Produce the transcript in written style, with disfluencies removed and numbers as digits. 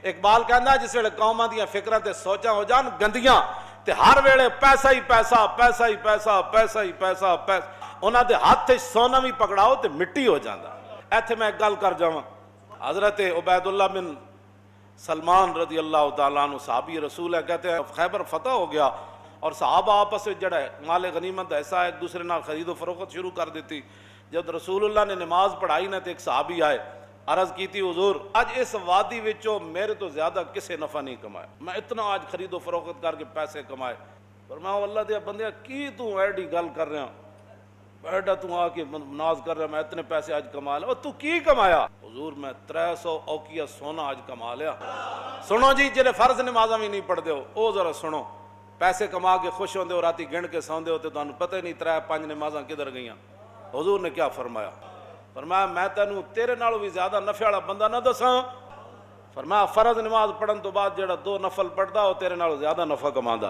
اقبال کہندا جس ویلے قوماں دیاں فکراں تے سوچاں ہو جان گندیاں تے ہر ویلے پیسہ ہی پیسہ پیسہ ہی پیسہ پیسہ ہی پیسہ انہاں دے ہاتھ وچ سونا بھی پکڑاؤ تے مٹی ہو جاندا۔ ایتھے میں ایک گل کر جاواں، حضرت عبید اللہ بن سلمان رضی اللہ تعالیٰ عنہ صحابی رسول ہے، کہتے ہیں خیبر فتح ہو گیا اور صحابہ آپس میں جڑا ہے مال غنیمت ایسا ایک دوسرے نال خرید و فروخت شروع کر دیتی۔ جب رسول اللہ نے نماز پڑھائی نہ تو ایک صحابی آئے، عرض کی تھی حضور آج اس وادی وچوں میرے تو زیادہ کسے نفع نہیں کمایا، میں اتنا آج خرید و فروخت کر کے پیسے کمائے۔ فرمایا اللہ دے بندیا کی تو ایڈی گل کر رہا بیٹا تو آ کے ناز کر رہا میں اتنے پیسے آج کما لیا، تو کی کمایا؟ حضور میں 300 اوکیا سونا آج کما لیا۔ سنو جی جنہیں فرض نمازاں بھی نہیں پڑھتے ہو او ذرا سنو، پیسے کما کے خوش ہوندے ہو راتی گن کے سوندے ہو تے تانوں پتہ ہی نہیں 3-5 نمازاں کدھر گئیاں۔ حضور نے کیا فرمایا؟ فرمایا میں تینوں تیرے نالوں بھی زیادہ نفع والا بندہ نہ دساں؟ فرمایا فرض نماز پڑھن تو بعد جڑا 2 نفل پڑھدا وہ تیرے نالوں زیادہ نفع کماندا۔